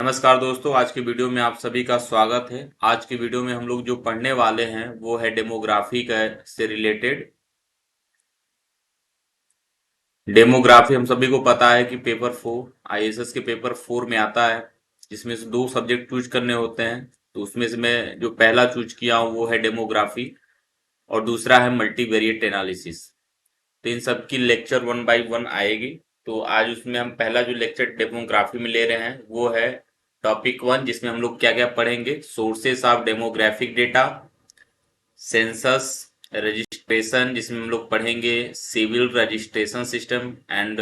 नमस्कार दोस्तों, आज की वीडियो में आप सभी का स्वागत है। आज की वीडियो में हम लोग जो पढ़ने वाले हैं वो है डेमोग्राफी का से रिलेटेड। डेमोग्राफी हम सभी को पता है कि पेपर 4 आईएएस के पेपर 4 में आता है, जिसमें से दो सब्जेक्ट चूज करने होते हैं। तो उसमें से मैं जो पहला चूज किया हूँ वो है डेमोग्राफी और दूसरा है मल्टीवेरिएट एनालिसिस। तो इन सब की लेक्चर 1 बाय 1 आएगी। तो आज उसमें हम पहला जो लेक्चर डेमोग्राफी में ले रहे हैं वो है टॉपिक 1, जिसमें हम लोग क्या क्या पढ़ेंगे। Sources of demographic data, census registration, जिसमें हम लोग पढ़ेंगे civil registration system and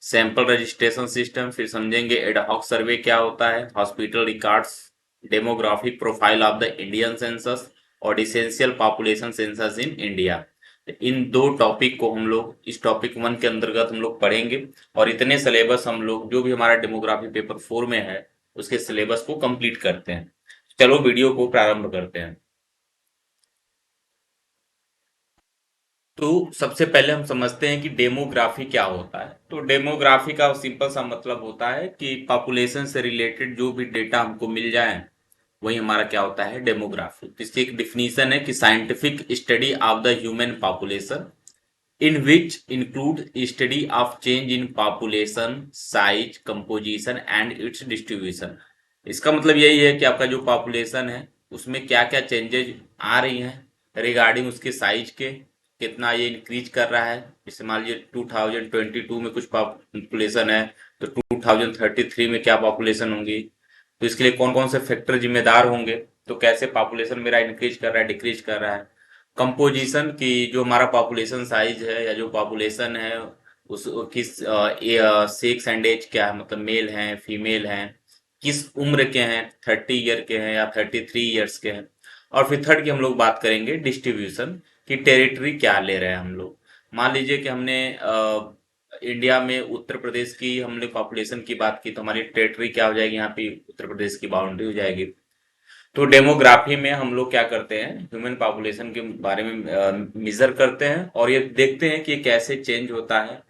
sample registration system. फिर समझेंगे एडहॉक सर्वे क्या होता है, hospital records, demographic profile of the Indian census और essential population census in India. इन दो टॉपिक को हम लोग इस टॉपिक 1 के अंतर्गत हम लोग पढ़ेंगे और इतने सिलेबस हम लोग जो भी हमारा डेमोग्राफी पेपर 4 में है उसके सिलेबस को कंप्लीट करते हैं। चलो वीडियो को प्रारंभ करते हैं। तो सबसे पहले हम समझते हैं कि डेमोग्राफी क्या होता है। तो डेमोग्राफी का सिंपल सा मतलब होता है कि पॉपुलेशन से रिलेटेड जो भी डेटा हमको मिल जाए वही हमारा क्या होता है, डेमोग्राफी। इसकी एक डिफिनीशन है कि scientific study of the human population in which include study of change in population size composition and it's distribution. इसका मतलब यही है कि आपका जो पॉपुलेशन है उसमें क्या क्या चेंजेज आ रही हैं रिगार्डिंग उसके साइज के, कितना ये इंक्रीज कर रहा है। जैसे मान लीजिए 2022 में कुछ पॉपुलेशन है तो 2033 में क्या पॉपुलेशन होंगी, तो इसके लिए कौन कौन से फैक्टर जिम्मेदार होंगे, तो कैसे पॉपुलेशन मेरा इंक्रीज कर रहा है डिक्रीज कर रहा है। कंपोजिशन की जो हमारा पॉपुलेशन साइज है या जो पॉपुलेशन है उस किस सेक्स एंड एज क्या है, मतलब मेल हैं फीमेल हैं, किस उम्र के हैं, 30 ईयर के हैं या 33 ईयर्स के हैं। और फिर थर्ड की हम लोग बात करेंगे डिस्ट्रीब्यूशन की, टेरिटरी क्या ले रहे हैं हम लोग। मान लीजिए कि हमने इंडिया में उत्तर प्रदेश की हमने पॉपुलेशन की बात की तो हमारी टेरिटरी क्या हो जाएगी, यहाँ पे उत्तर प्रदेश की बाउंड्री हो जाएगी। तो डेमोग्राफी में हम लोग क्या करते हैं, ह्यूमन पॉपुलेशन के बारे में मेजर करते हैं और ये देखते हैं कि ये कैसे चेंज होता है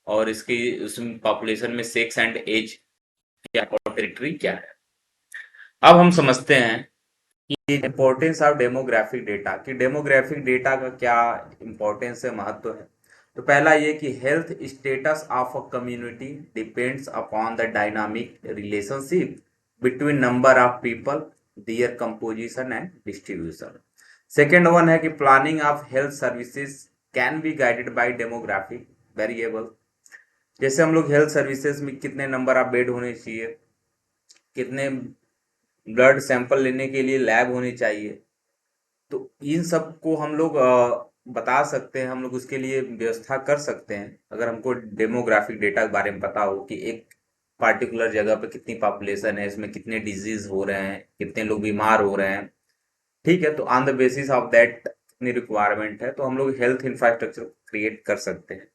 और इसकी उसमें पॉपुलेशन में सेक्स एंड एज क्या और टेरिटरी क्या है। अब हम समझते हैं कि इम्पोर्टेंस ऑफ डेमोग्राफिक डेटा, कि डेमोग्राफिक डेटा का क्या इम्पोर्टेंस है, महत्व है। तो पहला ये कि health status of a community depends upon the dynamic relationship between number of people, their composition and distribution. Second one है कि planning of health services can be guided by demographic variable. जैसे हम लोग हेल्थ सर्विसेज में कितने number of bed होने चाहिए, कितने ब्लड सैंपल लेने के लिए लैब होनी चाहिए, तो इन सब को हम लोग बता सकते हैं, हम लोग उसके लिए व्यवस्था कर सकते हैं अगर हमको डेमोग्राफिक डेटा के बारे में पता हो कि एक पार्टिकुलर जगह पे कितनी पॉपुलेशन है, इसमें कितने डिजीज हो रहे हैं, कितने लोग बीमार हो रहे हैं। ठीक है, तो on the basis of that कितनी रिक्वायरमेंट है तो हम लोग हेल्थ इंफ्रास्ट्रक्चर क्रिएट कर सकते हैं।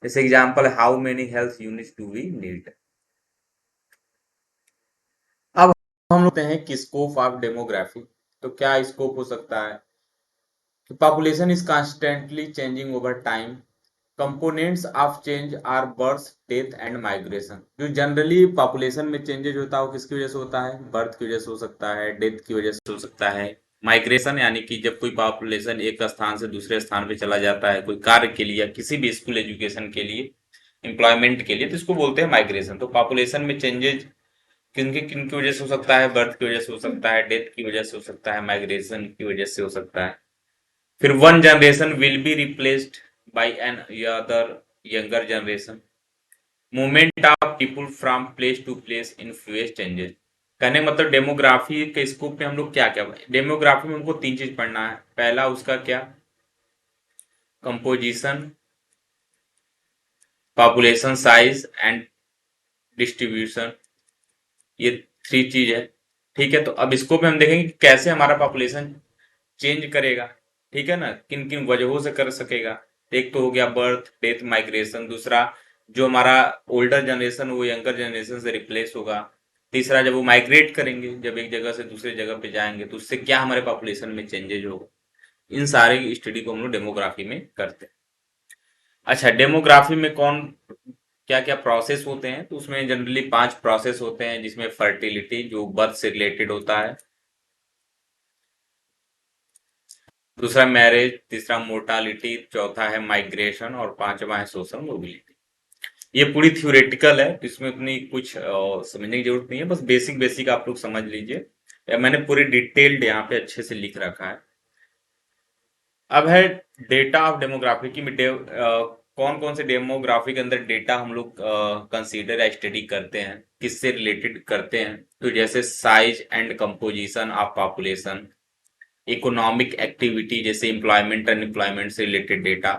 जैसे example, how many health units do we need. अब हम लोग हैं कि स्कोप ऑफ डेमोग्राफी, तो क्या स्कोप हो सकता है कि population is constantly changing over time, components of change are birth death and migration. जो जनरली पॉपुलेशन में चेंजेस होता है वो किसकी वजह से होता है, बर्थ की वजह से हो सकता है, डेथ की वजह से हो सकता है, माइग्रेशन यानी कि जब कोई पॉपुलेशन एक स्थान से दूसरे स्थान पे चला जाता है कोई कार्य के लिए या किसी भी स्कूल एजुकेशन के लिए, एम्प्लॉयमेंट के लिए, तो इसको बोलते हैं माइग्रेशन। तो पॉपुलेशन में चेंजेस किन की वजह से हो सकता है, बर्थ की वजह से हो सकता है, डेथ की वजह से हो सकता है, माइग्रेशन की वजह से हो सकता है। फिर one generation will be replaced by another younger generation, movement of people from place to place in फ्यूएस चेंजेस। कहने मतलब डेमोग्राफी के स्कोप में हम लोग क्या क्या, डेमोग्राफी में हमको तीन चीज पढ़ना है। पहला उसका क्या, composition, population size and distribution, ये थ्री चीज है। ठीक है, तो अब स्कोप में हम देखेंगे कि कैसे हमारा पॉपुलेशन चेंज करेगा। ठीक है ना, किन किन वजहों से कर सकेगा। एक तो हो गया बर्थ डेथ माइग्रेशन, दूसरा जो हमारा ओल्डर जनरेशन वो यंगर जनरेशन से रिप्लेस होगा, तीसरा जब वो माइग्रेट करेंगे, जब एक जगह से दूसरे जगह पे जाएंगे तो उससे क्या हमारे पॉपुलेशन में चेंजेज होगा। इन सारे स्टडी को हम लोग डेमोग्राफी में करते हैं। अच्छा, डेमोग्राफी में कौन क्या क्या प्रोसेस होते हैं, तो उसमें जनरली 5 प्रोसेस होते हैं, जिसमें फर्टिलिटी जो बर्थ से रिलेटेड होता है, दूसरा मैरिज, तीसरा मोर्टालिटी, चौथा है माइग्रेशन और पांचवा है सोशल मोबिलिटी। ये पूरी थ्योरेटिकल है, तो इसमें उतनी कुछ समझने की जरूरत नहीं है, बस बेसिक बेसिक आप लोग समझ लीजिए। मैंने पूरी डिटेल्ड यहाँ पे अच्छे से लिख रखा है। अब है डेटा ऑफ डेमोग्राफी की कौन कौन से डेमोग्राफी के अंदर डेटा हम लोग कंसीडर या स्टडी करते हैं, किससे रिलेटेड करते हैं। तो जैसे size and composition of population, economic activity जैसे एम्प्लॉयमेंट एंड एम्प्लॉयमेंट से related data,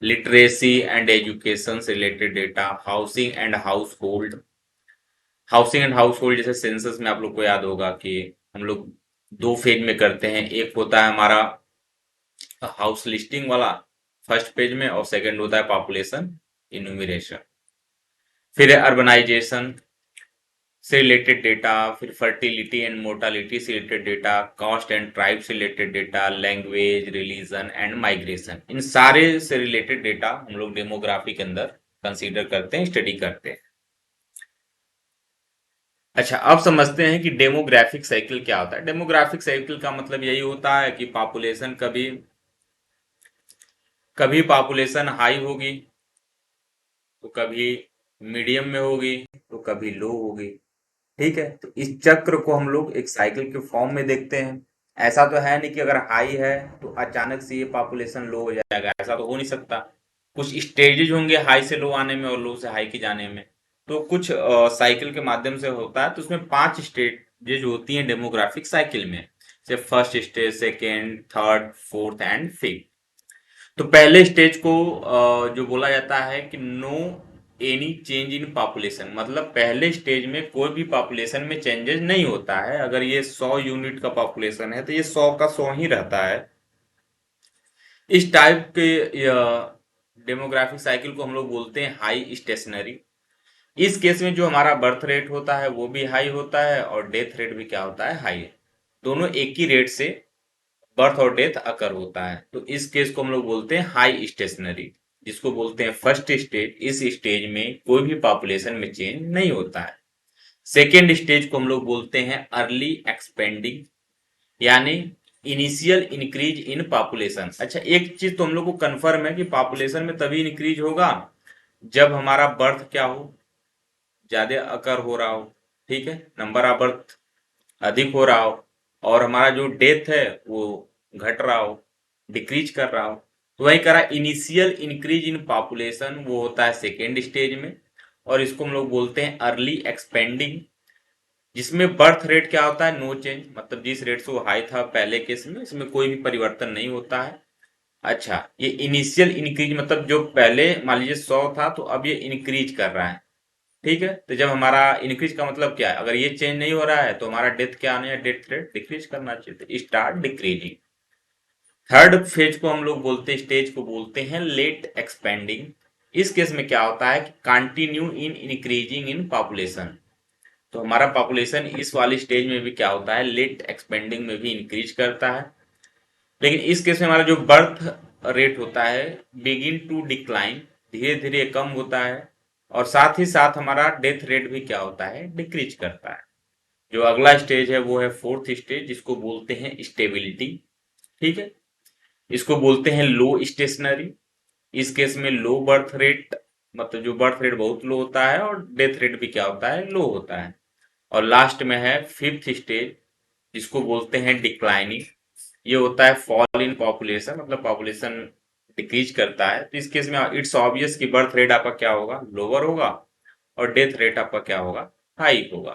literacy and education से related data, housing and household जैसे सेंसस में आप लोग को याद होगा कि हम लोग 2 फेज में करते हैं। एक होता है हमारा हाउस लिस्टिंग वाला फर्स्ट पेज में, और सेकंड होता है पॉपुलेशन इन्यूमरेशन। फिर है अर्बनाइजेशन से रिलेटेड डेटा, फिर फर्टिलिटी एंड मोर्टालिटी से related data, caste and tribe से related data, language, religion and migration, इन सारे से रिलेटेड डेटा हम लोग डेमोग्राफी के अंदर कंसीडर करते हैं, स्टडी करते हैं। अच्छा, अब समझते हैं कि डेमोग्राफिक साइकिल क्या होता है। डेमोग्राफिक साइकिल का मतलब यही होता है कि पॉपुलेशन कभी कभी पॉपुलेशन हाई होगी, तो कभी मीडियम में होगी, तो कभी लो होगी। ठीक है, तो इस चक्र को हम लोग एक साइकिल के फॉर्म में देखते हैं। ऐसा तो है नहीं कि अगर हाई है तो अचानक से ये पॉपुलेशन लो हो जाएगा, ऐसा तो हो नहीं सकता। कुछ स्टेजेज होंगे हाई से लो आने में और लो से हाई की जाने में। तो कुछ साइकिल के माध्यम से होता है, तो उसमें 5 स्टेजेज होती हैं डेमोग्राफिक साइकिल में, जैसे first stage, second, third, fourth and fifth. तो पहले स्टेज को जो बोला जाता है कि no any change in population, मतलब पहले स्टेज में कोई भी पॉपुलेशन में चेंजेस नहीं होता है। अगर ये 100 यूनिट का पॉपुलेशन है तो ये 100 का 100 ही रहता है। इस टाइप के डेमोग्राफिक साइकिल को हम लोग बोलते हैं हाई स्टेशनरी। इस केस में जो हमारा बर्थ रेट होता है वो भी हाई होता है, और डेथ रेट भी क्या होता है, हाई। दोनों एक ही रेट से बर्थ और डेथ अकर होता है, तो इस केस को हम लोग बोलते हैं हाई स्टेशनरी, जिसको बोलते हैं फर्स्ट स्टेज। इस स्टेज में कोई भी पॉपुलेशन में चेंज नहीं होता है। सेकेंड स्टेज को हम लोग बोलते हैं अर्ली एक्सपेंडिंग, यानी इनिशियल इंक्रीज इन पॉपुलेशन। अच्छा, एक चीज तो हम लोग को कंफर्म है कि पॉपुलेशन में तभी इंक्रीज होगा जब हमारा बर्थ क्या हो, ज्यादा अकर हो रहा हो। ठीक है, नंबर ऑफ बर्थ अधिक हो रहा हो, और हमारा जो डेथ है वो घट रहा हो, डिक्रीज कर रहा हो। तो वही करा इनिशियल इंक्रीज इन पॉपुलेशन, वो होता है सेकेंड स्टेज में। और इसको हम लोग बोलते हैं अर्ली एक्सपेंडिंग, जिसमें बर्थ रेट क्या होता है, नो चेंज, मतलब जिस रेट से वो हाई था पहले केस में, इसमें कोई भी परिवर्तन नहीं होता है। अच्छा, ये इनिशियल इंक्रीज मतलब जो पहले मान लीजिए 100 था तो अब ये इंक्रीज कर रहा है। ठीक है, तो जब हमारा इंक्रीज का मतलब क्या है, अगर ये चेंज नहीं हो रहा है तो हमारा डेथ क्या आना है, डेथ रेट डिक्रीज करना चाहिए, स्टार्ट डिक्रीजिंग। थर्ड फेज को हम लोग बोलते हैं, स्टेज को बोलते हैं लेट एक्सपेंडिंग। इस केस में क्या होता है कि continue in increasing in population, तो हमारा पॉपुलेशन इस वाली स्टेज में भी क्या होता है, लेट एक्सपेंडिंग में भी इंक्रीज करता है। लेकिन इस केस में हमारा जो बर्थ रेट होता है बिगिन टू डिक्लाइन, धीरे धीरे कम होता है, और साथ ही साथ हमारा डेथ रेट भी क्या होता है, डिक्रीज करता है। जो अगला स्टेज है वो है फोर्थ स्टेज, जिसको बोलते हैं स्टेबिलिटी। ठीक है, इसको बोलते हैं लो स्टेशनरी। इस केस में लो बर्थ रेट, मतलब जो बर्थ रेट बहुत लो होता है, और डेथ रेट भी क्या होता है, लो होता है। और लास्ट में है फिफ्थ स्टेज, जिसको बोलते हैं डिक्लाइनिंग। ये होता है फॉल इन पॉपुलेशन, मतलब पॉपुलेशन डिक्रीज करता है। तो इस केस में इट्स ऑब्वियस कि बर्थ रेट आपका क्या होगा, लोअर होगा, और डेथ रेट आपका क्या होगा, हाई होगा।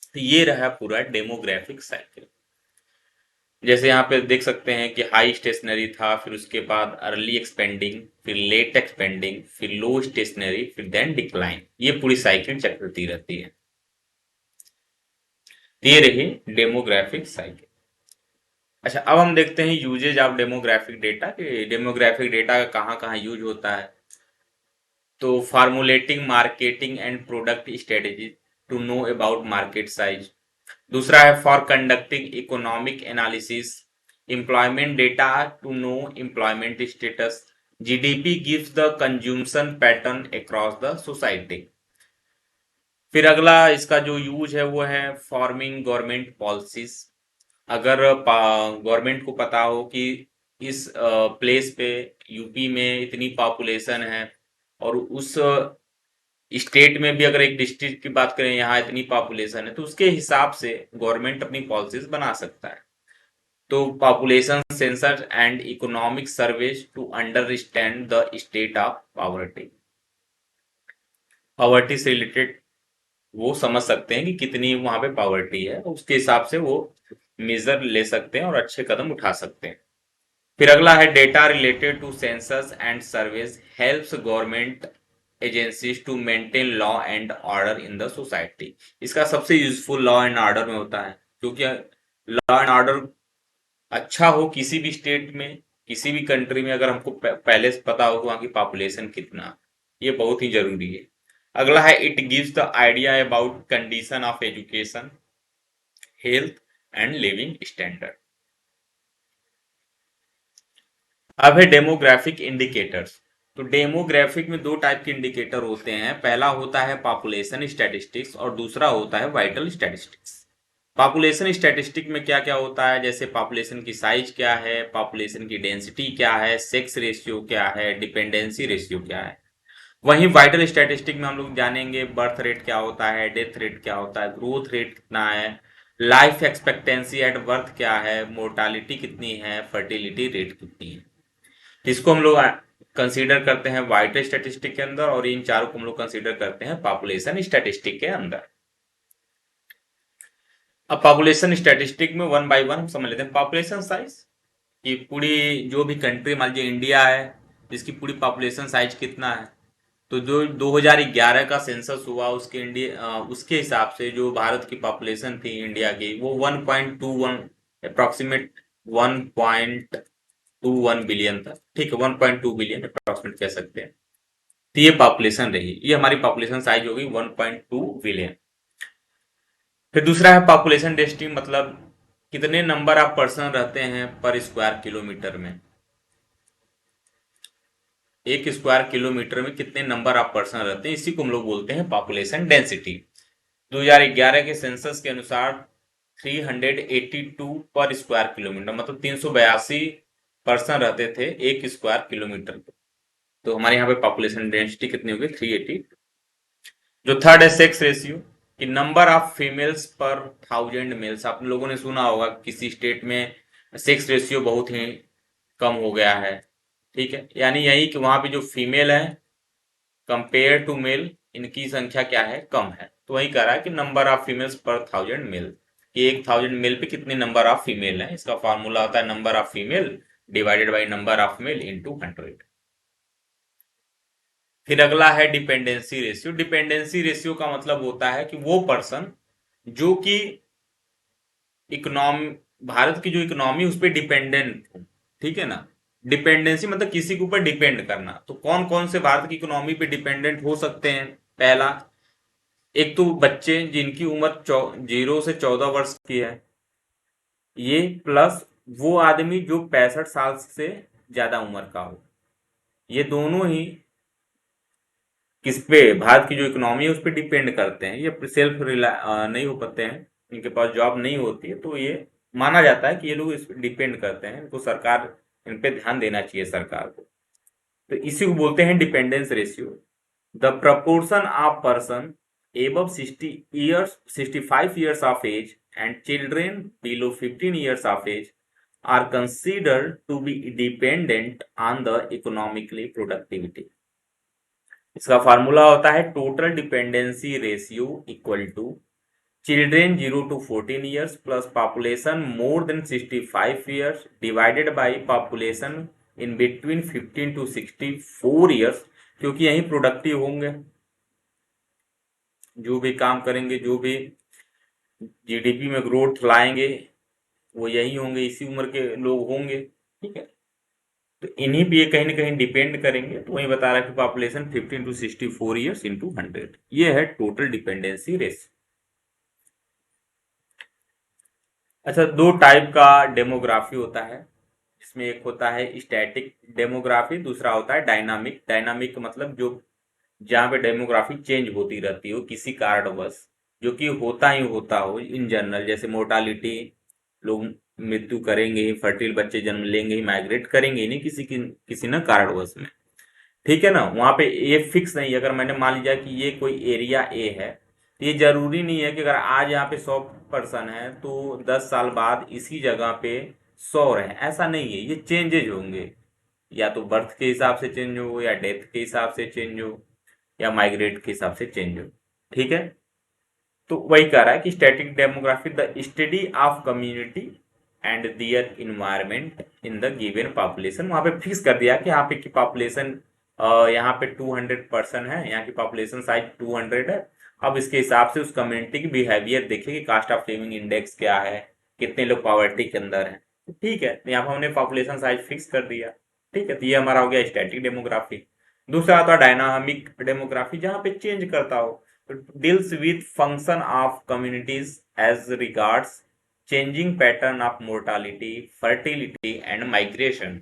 तो ये रहा पूरा डेमोग्राफिक साइकिल। जैसे यहाँ पे देख सकते हैं कि हाई स्टेशनरी था, फिर उसके बाद अर्ली एक्सपेंडिंग, फिर लेट एक्सपेंडिंग, फिर लो स्टेशनरी, फिर देन डिक्लाइन। ये पूरी साइकिल चलती रहती है। ये रही डेमोग्राफिक साइकिल। अच्छा, अब हम देखते हैं यूजेज ऑफ डेमोग्राफिक डेटा, कि डेमोग्राफिक डेटा का कहाँ कहाँ यूज होता है। तो formulating marketing and product strategy to know about market size. दूसरा है for conducting economic analysis, employment data to know employment status, GDP gives the consumption pattern across the society. फिर अगला इसका जो यूज है वो है फॉर्मिंग गवर्नमेंट पॉलिसीज। अगर गवर्नमेंट को पता हो कि इस प्लेस पे यूपी में इतनी पॉपुलेशन है, और उस स्टेट में भी अगर एक डिस्ट्रिक्ट की बात करें यहाँ इतनी पॉपुलेशन है, तो उसके हिसाब से गवर्नमेंट अपनी पॉलिसीज बना सकता है। तो population census and economic surveys to understand the state of poverty. Poverty से रिलेटेड वो समझ सकते हैं कि कितनी वहां पे पॉवर्टी है, उसके हिसाब से वो मेजर ले सकते हैं और अच्छे कदम उठा सकते हैं। फिर अगला है data related to census and surveys helps government agencies to maintain law and order in the society. इसका सबसे यूजफुल लॉ एंड ऑर्डर में होता है, क्योंकि लॉ एंड ऑर्डर अच्छा हो किसी भी स्टेट में, किसी भी कंट्री में, अगर हमको पहले से पता हो कि वहाँ की पॉपुलेशन कितना, ये बहुत ही जरूरी है। अगला है it gives the idea about condition of education, health and living standard. अब है डेमोग्राफिक इंडिकेटर्स। तो डेमोग्राफिक में दो टाइप के इंडिकेटर होते हैं, पहला होता है पॉपुलेशन स्टैटिस्टिक्स और दूसरा होता है वाइटल स्टैटिस्टिक्स। पॉपुलेशन स्टैटिस्टिक में क्या क्या होता है, जैसे पॉपुलेशन की साइज क्या है, पॉपुलेशन की डेंसिटी क्या है, सेक्स रेशियो क्या है, डिपेंडेंसी रेशियो क्या है। वहीं वाइटल स्टैटिस्टिक में हम लोग जानेंगे बर्थ रेट क्या होता है, डेथ रेट क्या होता है, ग्रोथ रेट कितना है, लाइफ एक्सपेक्टेंसी एट बर्थ क्या है, मोर्टालिटी कितनी है, फर्टिलिटी रेट कितनी है। इसको हम लोग कंसीडर करते हैं वाइटल स्टैटिस्टिक के अंदर, और इन चारों को हम लोग कंसीडर करते हैं पॉपुलेशन स्टैटिस्टिक के अंदर। अब पॉपुलेशन स्टैटिस्टिक में वन बाय वन हम समझ लेते हैं। पॉपुलेशन साइज कि पूरी जो भी कंट्री, मान लीजिए इंडिया है, इसकी पूरी पॉपुलेशन साइज कितना है। तो जो 2011 का सेंसस हुआ उसके उसके हिसाब से जो भारत की पॉपुलेशन थी इंडिया की, वो 1.21 अप्रोक्सीमेट 1.21 बिलियन था। ठीक है, 1.2 बिलियन अप्रोक्सीमेट कह सकते हैं। तो ये पॉपुलेशन रही, ये हमारी पॉपुलेशन साइज होगी 1.2 बिलियन। फिर दूसरा है पॉपुलेशन डेंसिटी, मतलब कितने नंबर ऑफ पर्सन रहते हैं पर स्क्वायर किलोमीटर में। एक स्क्वायर किलोमीटर में कितने नंबर ऑफ पर्सन रहते हैं, इसी को हम लोग बोलते हैं पॉपुलेशन डेंसिटी। 2011 के सेंसस के अनुसार 382 पर स्क्वायर किलोमीटर, मतलब 382 पर्सन रहते थे एक स्क्वायर किलोमीटर पे। तो हमारे यहाँ पे पॉपुलेशन डेंसिटी कितनी होगी, 380। जो थर्ड है सेक्स रेशियो, कि नंबर ऑफ फीमेल्स पर 1000 मेल्स। आप लोगों ने सुना होगा किसी स्टेट में सेक्स रेशियो बहुत ही कम हो गया है। ठीक है, यानी यही कि वहां पे जो फीमेल है कंपेयर टू मेल, इनकी संख्या क्या है, कम है। तो वही कह रहा है कि नंबर ऑफ फीमेल्स पर 1000 मेल, कि 1000 मेल पे कितने नंबर ऑफ फीमेल है। इसका फॉर्मूला होता है number of female divided by number of male into 100। फिर अगला है डिपेंडेंसी रेशियो। डिपेंडेंसी रेशियो का मतलब होता है कि वो पर्सन जो कि इकोनॉमी, भारत की जो इकोनॉमी उस पर डिपेंडेंट हो। ठीक है ना, डिपेंडेंसी मतलब किसी के ऊपर डिपेंड करना। तो कौन कौन से भारत की इकोनॉमी पे डिपेंडेंट हो सकते हैं, पहला, एक तो बच्चे जिनकी उम्र 0 से 14 वर्ष की है, ये प्लस वो आदमी जो 65 साल से ज्यादा उम्र का हो। ये दोनों ही किस पे, भारत की जो इकोनॉमी है उस पर डिपेंड करते हैं। ये सेल्फ नहीं हो पाते हैं, इनके पास जॉब नहीं होती है, तो ये माना जाता है कि ये लोग इस पर डिपेंड करते हैं, इनको सरकार, इन पे ध्यान देना चाहिए सरकार को। तो इसी को बोलते हैं dependence ratio. The proportion of person above 65 years of age and children below 15 years of age are considered to be dependent on the economically productivity। इसका फार्मूला होता है total dependency ratio equal to children 0 to 14 years plus population more than 65 years divided by population in between 15 to 64 years, क्योंकि यही productive होंगे, जो भी काम करेंगे, जो भी जीडीपी में ग्रोथ लाएंगे, वो यही होंगे, इसी उम्र के लोग होंगे। ठीक है, तो इन्हीं पे ये कहीं ना कहीं डिपेंड करेंगे। तो वही बता रहा है कि पॉपुलेशन 15 to 64 ईयर्स इंटू 100, ये है टोटल डिपेंडेंसी रेशियो। अच्छा, दो टाइप का डेमोग्राफी होता है, इसमें एक होता है स्टैटिक डेमोग्राफी, दूसरा होता है डायनामिक। डायनामिक मतलब जो जहाँ पे डेमोग्राफी चेंज होती रहती हो किसी कारणवश, जो कि होता ही होता हो इन जनरल, जैसे मोर्टालिटी, लोग मृत्यु करेंगे ही, फर्टिल बच्चे जन्म लेंगे ही, माइग्रेट करेंगे ही नहीं किसी न कारणवश में। ठीक है ना, वहां पे ये फिक्स नहीं है। अगर मैंने मान लिया कि ये कोई एरिया ए है, तो ये जरूरी नहीं है कि अगर आज यहाँ पे 100 पर्सन है तो 10 साल बाद इसी जगह पे 100 रहे, ऐसा नहीं है। ये चेंजेज होंगे, या तो बर्थ के हिसाब से चेंज हो, या डेथ के हिसाब से चेंज हो, या माइग्रेट के हिसाब से चेंज हो। ठीक है, तो वही कह रहा है कि static demography the study of community and their environment in the given population. वहां पे फिक्स कर दिया कि यहाँ पे की पॉपुलेशन, यहाँ पे 200 पर्सन है, यहाँ की पॉपुलेशन साइज 200 है। अब इसके हिसाब से उस कम्युनिटी की बिहेवियर देखिए कि कास्ट ऑफ लिविंग इंडेक्स क्या है, कितने लोग पॉवर्टी के अंदर हैं। ठीक है, तो यहाँ पर हमने पॉपुलेशन साइज फिक्स कर दिया। ठीक है, तो ये हमारा हो गया स्टैटिक डेमोग्राफी। दूसरा आता है डायनामिक डेमोग्राफी, जहाँ पे चेंज करता हो, deals with function of communities as regards changing pattern of mortality, fertility and migration।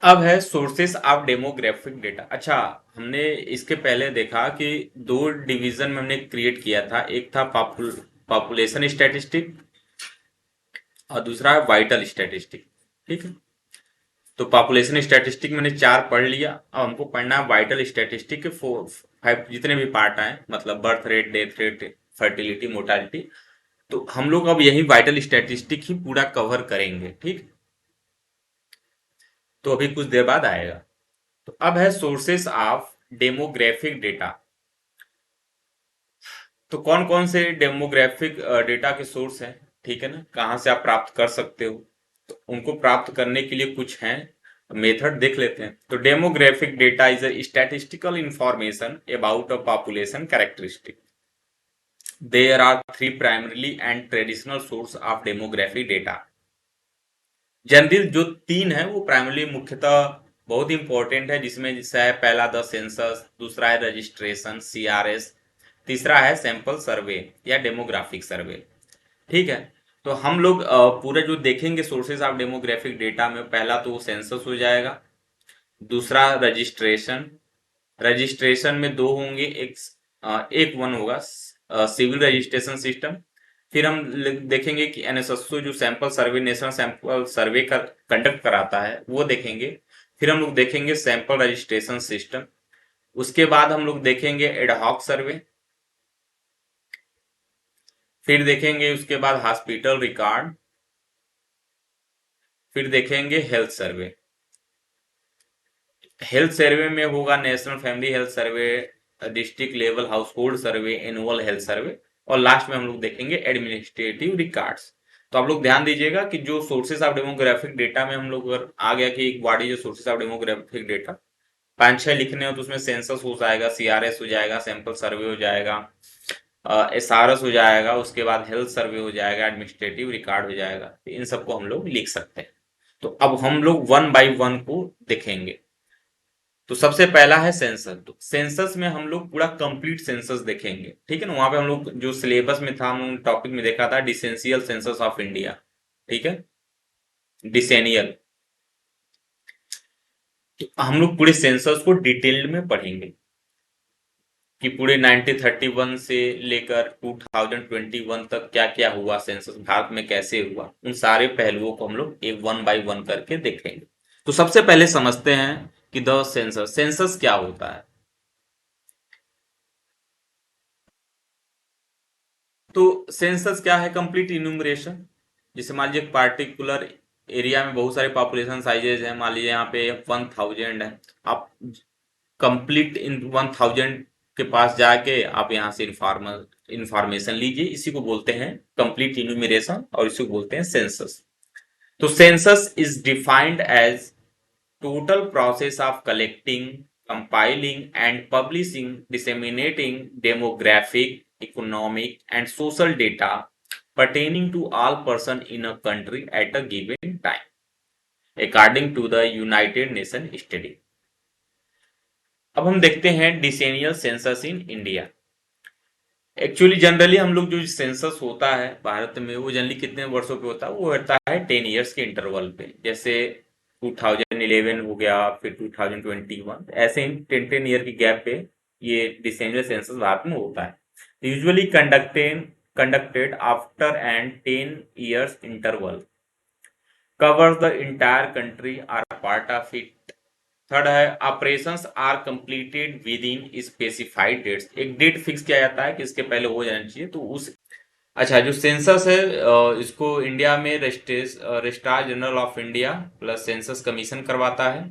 अब है सोर्सेस ऑफ डेमोग्राफिक डेटा। अच्छा, हमने इसके पहले देखा कि दो डिवीजन में हमने क्रिएट किया था, एक था पॉपुलेशन स्टैटिस्टिक और दूसरा है वाइटल स्टैटिस्टिक। ठीक है, तो पॉपुलेशन स्टैटिस्टिक मैंने 4 पढ़ लिया। अब हमको पढ़ना है वाइटल स्टैटिस्टिक के 4-5 जितने भी पार्ट आए, मतलब birth rate, death rate, fertility, mortality. तो हम लोग अब यही वाइटल स्टैटिस्टिक ही पूरा कवर करेंगे। ठीक, तो अभी कुछ देर बाद आएगा। तो अब है सोर्सेस ऑफ डेमोग्राफिक डेटा। तो कौन कौन से डेमोग्राफिक डेटा के सोर्स हैं, ठीक है ना, कहाँ से आप प्राप्त कर सकते हो, तो उनको प्राप्त करने के लिए कुछ हैं मेथड, देख लेते हैं। तो demographic data is a statistical information about a population characteristic. There are 3 primarily and traditional source of demographic data. Generally जो 3 है वो प्राइमरीली मुख्यतः बहुत इंपॉर्टेंट है, जिसमें जैसे है पहला द सेंसस, दूसरा है रजिस्ट्रेशन सीआरएस, तीसरा है सैंपल सर्वे या डेमोग्राफिक सर्वे। ठीक है, तो हम लोग पूरे जो देखेंगे सोर्सेज ऑफ डेमोग्राफिक डेटा में, पहला तो सेंसस हो जाएगा, दूसरा रजिस्ट्रेशन। रजिस्ट्रेशन में दो होंगे, एक वन होगा सिविल रजिस्ट्रेशन सिस्टम। फिर हम देखेंगे कि एनएसएसओ जो sample survey, national sample survey का कंडक्ट कराता है, वो देखेंगे। फिर हम लोग देखेंगे सैंपल रजिस्ट्रेशन सिस्टम। उसके बाद हम लोग देखेंगे एडहॉक सर्वे। फिर देखेंगे उसके बाद हॉस्पिटल रिकॉर्ड। फिर देखेंगे हेल्थ सर्वे। हेल्थ सर्वे में होगा national family health survey, district level household survey, annual health survey, और लास्ट में हम लोग देखेंगे एडमिनिस्ट्रेटिव रिकॉर्ड्स। तो आप लोग ध्यान दीजिएगा कि जो सोर्सेस ऑफ डेमोग्राफिक डेटा में हम लोग अगर आ गया कि एक बॉडी जो सोर्सेस ऑफ डेमोग्राफिक डेटा 5-6 लिखने हो, तो उसमें सेंसस हो जाएगा, सीआरएस हो जाएगा, सैंपल सर्वे हो जाएगा, एसआरएस हो जाएगा, उसके बाद हेल्थ सर्वे हो जाएगा, एडमिनिस्ट्रेटिव रिकॉर्ड हो जाएगा। तो इन सबको हम लोग लिख सकते हैं। तो अब हम लोग वन बाय वन को देखेंगे। तो सबसे पहला है सेंसस। तो सेंसस में हम लोग पूरा कंप्लीट सेंसस देखेंगे। ठीक है ना, वहां पे हम लोग जो सिलेबस में था, हम टॉपिक में देखा था डिसेंशियल सेंसस ऑफ इंडिया। ठीक है, डिसेनियल। तो हम लोग पूरे सेंसस को डिटेल्ड में पढ़ेंगे कि पूरे 1931 से लेकर 2021 तक क्या क्या हुआ, सेंसस भारत में कैसे हुआ, उन सारे पहलुओं को हम लोग एक वन बाय वन करके देखेंगे। तो सबसे पहले समझते हैं कि द सेंसस, सेंसस क्या होता है। तो सेंसस क्या है? Complete enumeration. जैसे मान लीजिए एक पार्टिकुलर एरिया में बहुत सारे पॉपुलेशन साइजेज हैं, मान लीजिए यहाँ पे 1000 है, आप कंप्लीट इन 1000 के पास जाके आप यहाँ से इंफॉर्मेशन लीजिए। इसी को बोलते हैं कंप्लीट इन्यूमरेशन, और इसी को बोलते हैं सेंसस। तो census is defined as total process of collecting, compiling, and publishing, disseminating demographic, economic, and social data pertaining to all persons in a country at a given time, according to the United Nations study। अब हम देखते हैं decennial census in India. Actually generally हम लोग जो census होता है भारत में वो जनरली कितने वर्षों पे होता है, वो होता है 10 ईयर्स के इंटरवल पे। जैसे 2011 हो गया, फिर 2021, ऐसे ही 10 ईयर की गैप पे ये डिसेंबर सेंसस भारत में होता है। Usually conducted after and 10 years interval, covers the entire country or part of it. Third है operations are completed within specified dates, एक डेट फिक्स किया जाता है कि इसके पहले हो जाना चाहिए, तो उस अच्छा जो सेंसस है इसको इंडिया में registrar general of India plus census commission करवाता है।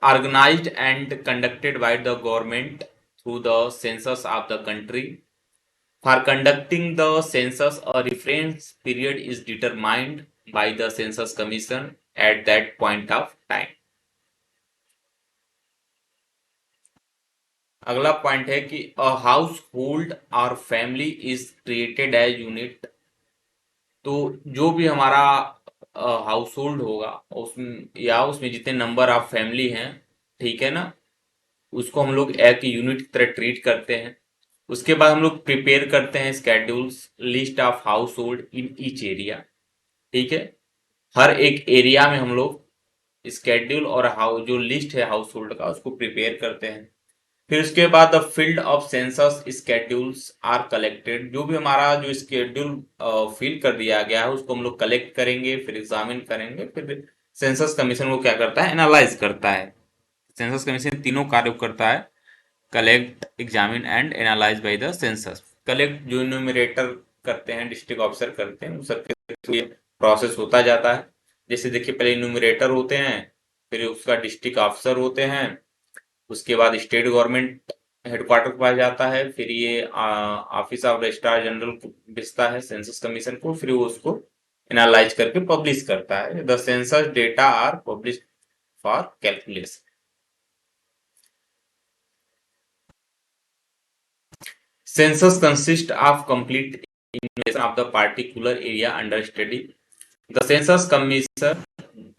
Organised and conducted by the government through the census of the country. For conducting the census a reference period is determined by the census commission at that point of time। अगला point है कि a household और family is treated as unit. तो जो भी हमारा house hold होगा उसमें या उसमें जितने नंबर ऑफ फैमिली हैं, ठीक है ना, उसको हम लोग एक यूनिट की तरह ट्रीट करते हैं। उसके बाद हम लोग प्रिपेयर करते हैं schedules, list of house hold in each area. ठीक है, हर एक एरिया में हम लोग स्केड्यूल और जो लिस्ट है हाउस होल्ड का उसको प्रिपेयर करते हैं। फिर उसके बाद the field of census schedules are collected, जो भी हमारा जो स्केड्यूल फिल कर दिया गया है उसको हम लोग कलेक्ट करेंगे, फिर एग्जामिन करेंगे, फिर सेंसस कमीशन वो क्या करता है, एनालाइज करता है। सेंसस कमीशन तीनों कार्य करता है, collect, examine and analyze by the census. Collect जो न्यूमरेटर करते हैं, डिस्ट्रिक्ट ऑफिसर करते हैं, उस सबके थ्रू ये प्रोसेस होता जाता है। जैसे देखिए पहले न्यूमरेटर होते हैं, फिर उसका डिस्ट्रिक्ट ऑफिसर होते हैं, उसके बाद स्टेट गवर्नमेंट हेडक्वार्टर के पास जाता है, फिर ये ऑफिस ऑफ रजिस्ट्रार जनरल को भेजता है सेंसस कमीशन को, फिर वो उसको एनालाइज करके पब्लिश करता है। The census data are publish for calculation. Census consist of complete information of the particular area under study. The census commission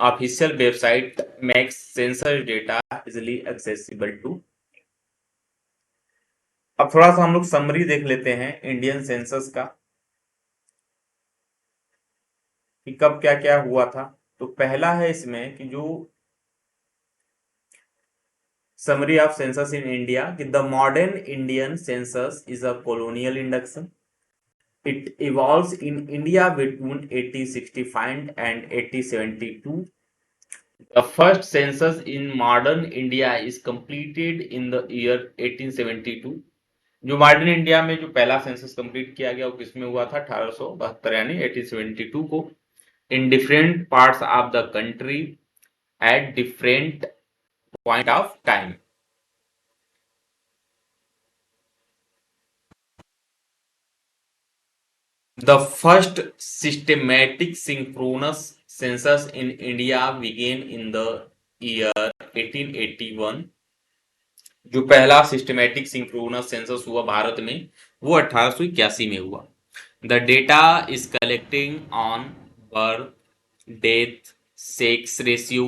official website makes census data easily accessible to. अब थोड़ा सा हम लोग summary देख लेते हैं इंडियन सेंसस का कि कब क्या क्या हुआ था। तो पहला है इसमें कि जो summary of census in India कि the modern Indian census is a colonial induction. It evolves in India between 1865 and 1872। The first census in modern India is completed in the year 1872। जो मॉडर्न इंडिया में जो पहला census complete किया गया वो किसमें हुआ था, 1872 यानी 1872 को। In different parts of the country at different point of time. The first systematic synchronous census in India began in the year 1881। जो पहला सिस्टमैटिक सिंक्रोनस सेंसस हुआ भारत में वो 1881 में हुआ। The data is collecting on birth, death, sex ratio,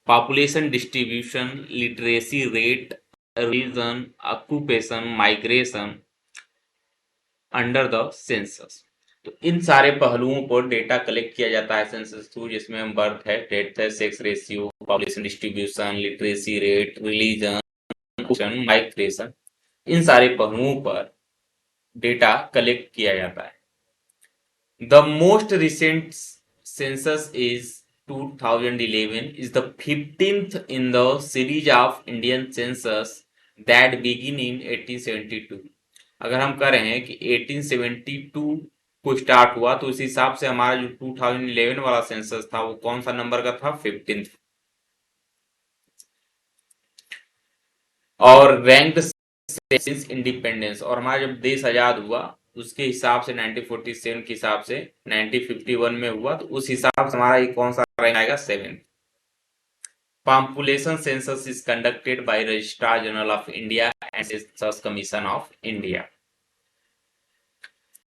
population distribution, literacy rate, religion, occupation, migration under the census. तो इन सारे पहलुओं पर डेटा कलेक्ट किया जाता है सेंसस थ्रू, जिसमें हम बर्थ है, डेथ है, sex ratio, population distribution, literacy rate, religion, migration, इन सारे पहलुओं पर डेटा कलेक्ट किया जाता है। The most recent census is 2011 is the 15th in the series of Indian census that begin in 1872। अगर हम कह रहे हैं कि 1872 को स्टार्ट हुआ तो उस हिसाब से हमारा जो 2011 वाला सेंसस था वो कौन सा नंबर का था, 15th। और रैंक्ड सिंस इंडिपेंडेंस, और हमारा जब देश आजाद हुआ उसके हिसाब से 1947 के हिसाब से 1951 में हुआ, तो उस हिसाब से हमारा ये कौन सा रैंक आएगा, 7th। Population census is conducted by registrar general of India and census commission of India.